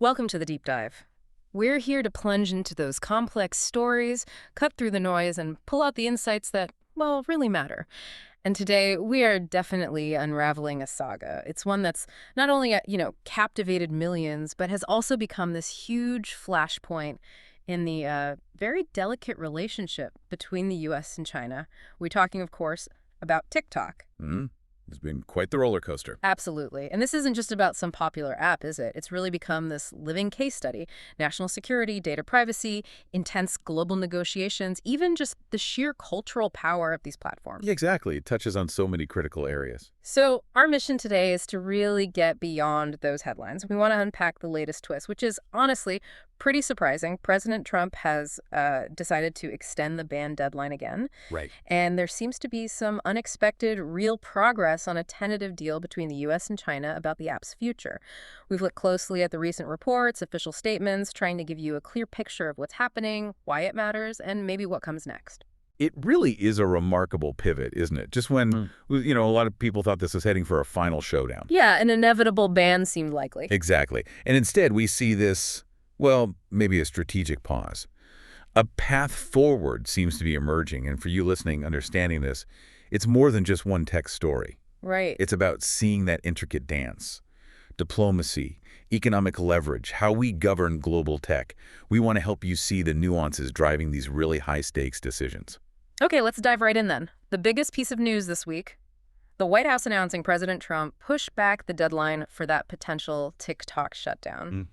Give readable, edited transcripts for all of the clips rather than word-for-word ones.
Welcome to the Deep Dive. We're here to plunge into those complex stories, cut through the noise, and pull out the insights that, well, really matter. And today, we are definitely unraveling a saga. It's one that's not only, captivated millions, but has also become this huge flashpoint in the very delicate relationship between the U.S. and China. We're talking, of course, about TikTok. It's been quite the roller coaster. Absolutely. And this isn't just about some popular app, is it? It's really become this living case study. National security, data privacy, intense global negotiations, even just the sheer cultural power of these platforms. Yeah, exactly. It touches on so many critical areas. So our mission today is to really get beyond those headlines. We want to unpack the latest twist, which is honestly pretty surprising. President Trump has decided to extend the ban deadline again. Right. And there seems to be some unexpected real progress on a tentative deal between the U.S. and China about the app's future. We've looked closely at the recent reports, official statements, trying to give you a clear picture of what's happening, why it matters, and maybe what comes next. It really is a remarkable pivot, isn't it? Just when, a lot of people thought this was heading for a final showdown. Yeah, an inevitable ban seemed likely. Exactly. And instead, we see this, well, maybe a strategic pause. A path forward seems to be emerging, and for you listening, understanding this, it's more than just one tech story. Right. It's about seeing that intricate dance. Diplomacy, economic leverage, how we govern global tech. We want to help you see the nuances driving these really high-stakes decisions. Okay, let's dive right in then. The biggest piece of news this week, the White House announcing President Trump pushed back the deadline for that potential TikTok shutdown.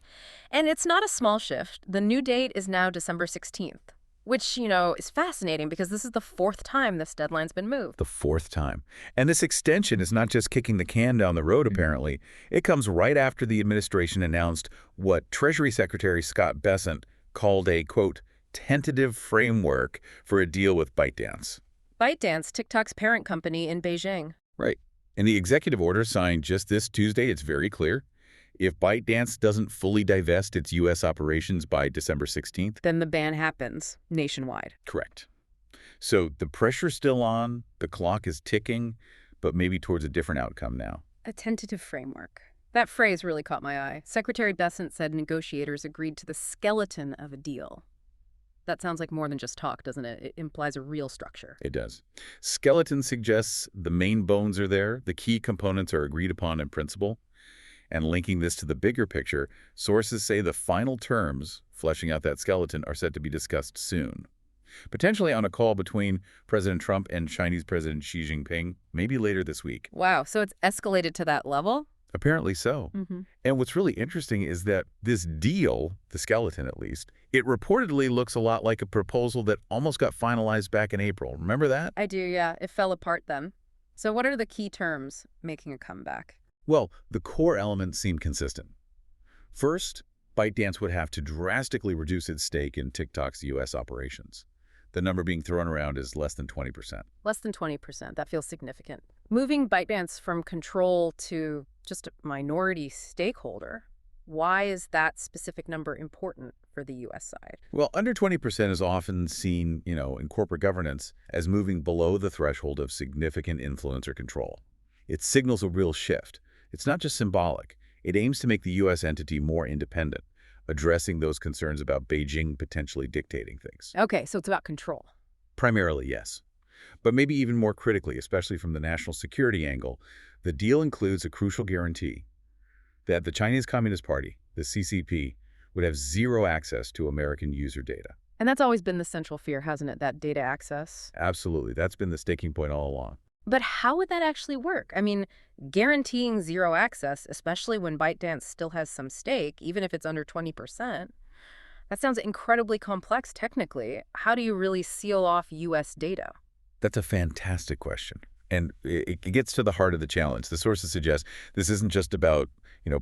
And it's not a small shift. The new date is now December 16th, which, is fascinating because this is the fourth time this deadline's been moved. The fourth time. And this extension is not just kicking the can down the road, apparently. It comes right after the administration announced what Treasury Secretary Scott Bessent called a, quote, tentative framework for a deal with ByteDance. ByteDance, TikTok's parent company in Beijing. Right. In the executive order signed just this Tuesday, it's very clear. If ByteDance doesn't fully divest its U.S. operations by December 16th... then the ban happens nationwide. Correct. So the pressure's still on, the clock is ticking, but maybe towards a different outcome now. A tentative framework. That phrase really caught my eye. Secretary Bessent said negotiators agreed to the skeleton of a deal. That sounds like more than just talk, doesn't it? It implies a real structure. It does. Skeleton suggests the main bones are there, the key components are agreed upon in principle. And linking this to the bigger picture, sources say the final terms, fleshing out that skeleton, are set to be discussed soon. Potentially on a call between President Trump and Chinese President Xi Jinping, maybe later this week. Wow, so it's escalated to that level? Apparently so. And what's really interesting is that this deal, the skeleton at least, it reportedly looks a lot like a proposal that almost got finalized back in April. Remember that? I do, yeah. It fell apart then. So what are the key terms making a comeback? Well, the core elements seem consistent. First, ByteDance would have to drastically reduce its stake in TikTok's U.S. operations. The number being thrown around is less than 20%. Less than 20%. That feels significant. Moving ByteDance from control to just a minority stakeholder, why is that specific number important for the U.S. side? Well, under 20% is often seen, in corporate governance as moving below the threshold of significant influence or control. It signals a real shift. It's not just symbolic. It aims to make the U.S. entity more independent, addressing those concerns about Beijing potentially dictating things. Okay, so it's about control. Primarily, yes. But maybe even more critically, especially from the national security angle, the deal includes a crucial guarantee that the Chinese Communist Party, the CCP, would have zero access to American user data. And that's always been the central fear, hasn't it, that data access? Absolutely. That's been the sticking point all along. But how would that actually work? I mean, guaranteeing zero access, especially when ByteDance still has some stake, even if it's under 20%, that sounds incredibly complex technically. How do you really seal off U.S. data? That's a fantastic question. And it gets to the heart of the challenge. The sources suggest this isn't just about,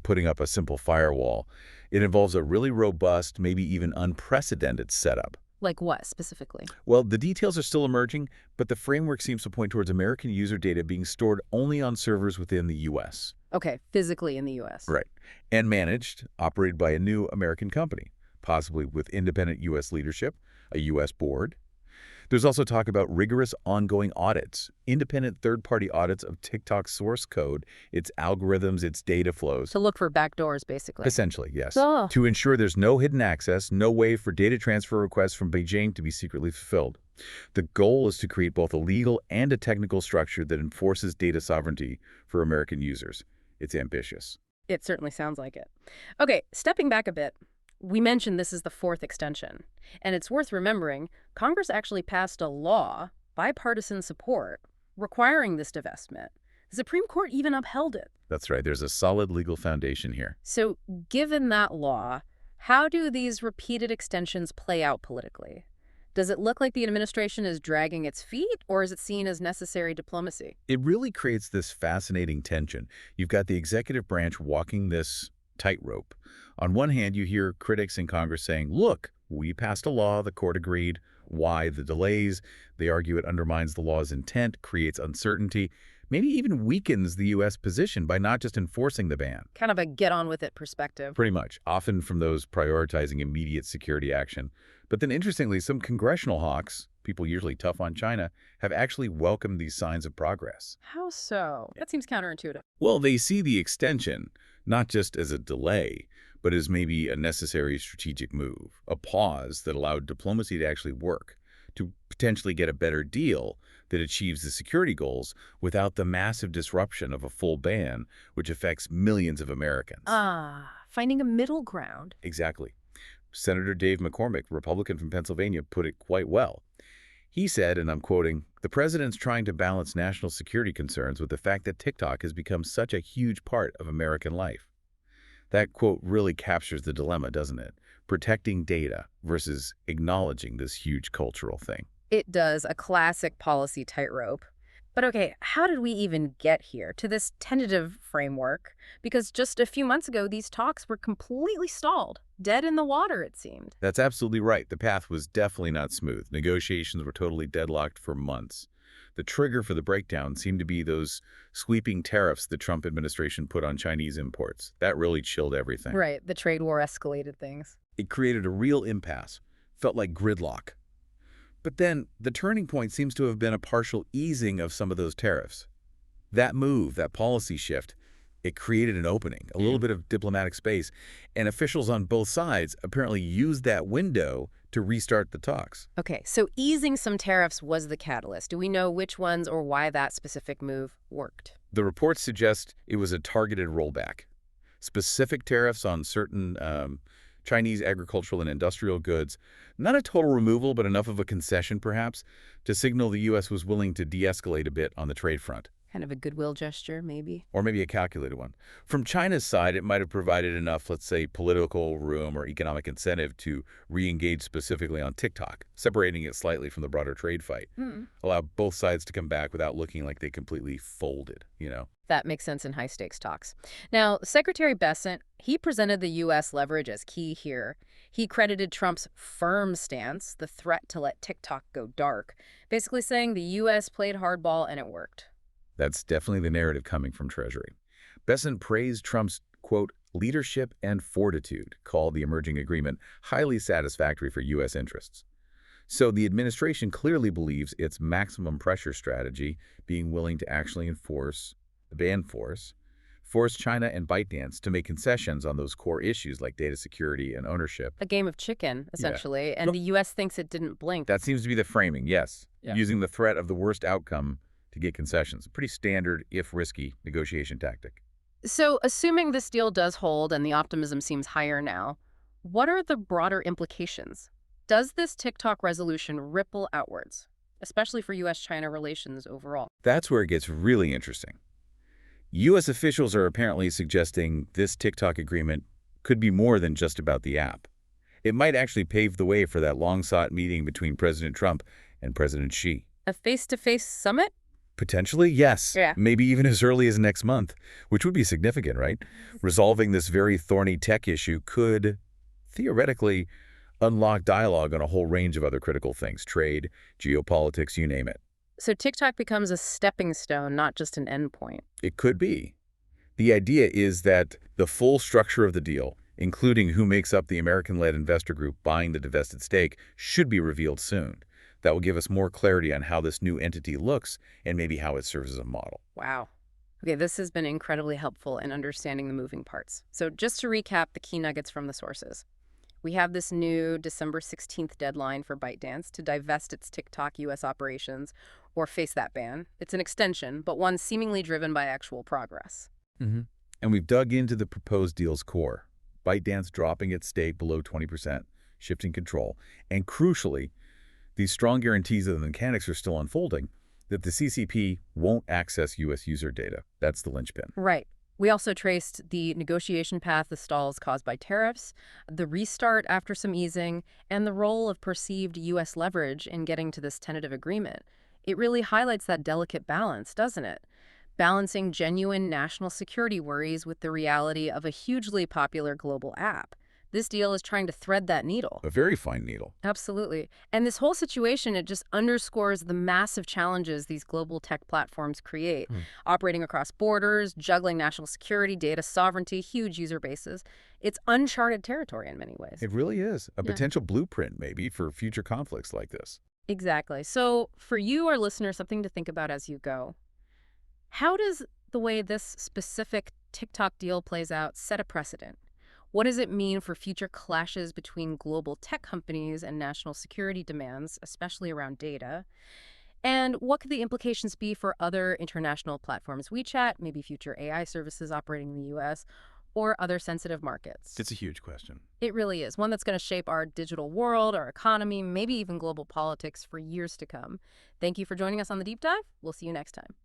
putting up a simple firewall. It involves a really robust, maybe even unprecedented setup. Like what, specifically? Well, the details are still emerging, but the framework seems to point towards American user data being stored only on servers within the U.S. Okay, physically in the U.S. Right. And managed, operated by a new American company, possibly with independent U.S. leadership, a U.S. board. There's also talk about rigorous ongoing audits, independent third-party audits of TikTok's source code, its algorithms, its data flows. To look for backdoors, basically. Essentially, yes. Oh, To ensure there's no hidden access, no way for data transfer requests from Beijing to be secretly fulfilled. The goal is to create both a legal and a technical structure that enforces data sovereignty for American users. It's ambitious. it certainly sounds like it. Okay, stepping back a bit, we mentioned this is the fourth extension. And it's worth remembering, Congress actually passed a law, bipartisan support, requiring this divestment. The Supreme Court even upheld it. That's right. There's a solid legal foundation here. So, given that law, how do these repeated extensions play out politically? Does it look like the administration is dragging its feet, or is it seen as necessary diplomacy? It really creates this fascinating tension. You've got the executive branch walking this tightrope. On one hand, you hear critics in Congress saying, look, we passed a law, the court agreed. Why the delays? They argue it undermines the law's intent, creates uncertainty, maybe even weakens the U.S. position by not just enforcing the ban. Kind of a get-on-with-it perspective. Pretty much, often from those prioritizing immediate security action. But then interestingly, some congressional hawks, people usually tough on China, have actually welcomed these signs of progress. How so? That seems counterintuitive. Well, they see the extension not just as a delay, but as maybe a necessary strategic move, a pause that allowed diplomacy to actually work, to potentially get a better deal that achieves the security goals without the massive disruption of a full ban, which affects millions of Americans. Finding a middle ground. Exactly. Senator Dave McCormick, Republican from Pennsylvania, put it quite well. He said, and I'm quoting, "The president's trying to balance national security concerns with the fact that TikTok has become such a huge part of American life." That quote really captures the dilemma, doesn't it? Protecting data versus acknowledging this huge cultural thing. It does, a classic policy tightrope. But okay, how did we even get here, to this tentative framework? Because just a few months ago, these talks were completely stalled, dead in the water, it seemed. That's absolutely right. The path was definitely not smooth. Negotiations were totally deadlocked for months. The trigger for the breakdown seemed to be those sweeping tariffs the Trump administration put on Chinese imports. That really chilled everything. Right, the trade war escalated things. It created a real impasse. Felt like gridlock. But then the turning point seems to have been a partial easing of some of those tariffs. That move, that policy shift, it created an opening, a little bit of diplomatic space, and officials on both sides apparently used that window to restart the talks. Okay, so easing some tariffs was the catalyst. Do we know which ones or why that specific move worked? The reports suggest it was a targeted rollback. Specific tariffs on certain Chinese agricultural and industrial goods, not a total removal, but enough of a concession, perhaps, to signal the U.S. was willing to de-escalate a bit on the trade front. Kind of a goodwill gesture, maybe? Or maybe a calculated one. From China's side, it might have provided enough, let's say, political room or economic incentive to re-engage specifically on TikTok, separating it slightly from the broader trade fight. Allow both sides to come back without looking like they completely folded, you know? That makes sense in high-stakes talks. Now, Secretary Bessent, he presented the U.S. leverage as key here. He credited Trump's firm stance, the threat to let TikTok go dark, basically saying the U.S. played hardball and it worked. That's definitely the narrative coming from Treasury. Bessent praised Trump's, quote, leadership and fortitude, called the emerging agreement highly satisfactory for U.S. interests. So the administration clearly believes its maximum pressure strategy, being willing to actually enforce the ban force China and ByteDance to make concessions on those core issues like data security and ownership. A game of chicken, essentially, and the U.S. thinks it didn't blink. That seems to be the framing, yes. Yeah. Using the threat of the worst outcome to get concessions. A pretty standard, if risky, negotiation tactic. So, assuming this deal does hold and the optimism seems higher now, what are the broader implications? Does this TikTok resolution ripple outwards, especially for U.S.-China relations overall? That's where it gets really interesting. U.S. officials are apparently suggesting this TikTok agreement could be more than just about the app. It might actually pave the way for that long-sought meeting between President Trump and President Xi. A face-to-face summit? Potentially, yes. Yeah. Maybe even as early as next month, which would be significant, right? Resolving this very thorny tech issue could, theoretically, unlock dialogue on a whole range of other critical things, trade, geopolitics, you name it. So TikTok becomes a stepping stone, not just an endpoint. It could be. The idea is that the full structure of the deal, including who makes up the American-led investor group buying the divested stake, should be revealed soon. That will give us more clarity on how this new entity looks and maybe how it serves as a model. Wow. Okay, this has been incredibly helpful in understanding the moving parts. So just to recap the key nuggets from the sources. We have this new December 16th deadline for ByteDance to divest its TikTok U.S. operations or face that ban. It's an extension, but one seemingly driven by actual progress. hmm And we've dug into the proposed deal's core. ByteDance dropping its stake below 20%, shifting control, and crucially, these strong guarantees that the mechanics are still unfolding, that the CCP won't access U.S. user data. That's the linchpin. Right. We also traced the negotiation path, the stalls caused by tariffs, the restart after some easing, and the role of perceived U.S. leverage in getting to this tentative agreement. It really highlights that delicate balance, doesn't it? Balancing genuine national security worries with the reality of a hugely popular global app. This deal is trying to thread that needle. A very fine needle. Absolutely. And this whole situation, it just underscores the massive challenges these global tech platforms create, operating across borders, juggling national security, data sovereignty, huge user bases. It's uncharted territory in many ways. It really is. A Yeah. potential blueprint, maybe, for future conflicts like this. Exactly. So for you, our listeners, something to think about as you go. How does the way this specific TikTok deal plays out set a precedent? What does it mean for future clashes between global tech companies and national security demands, especially around data? And what could the implications be for other international platforms, WeChat, maybe future AI services operating in the US, or other sensitive markets? It's a huge question. It really is, one that's going to shape our digital world, our economy, maybe even global politics for years to come. Thank you for joining us on The Deep Dive. We'll see you next time.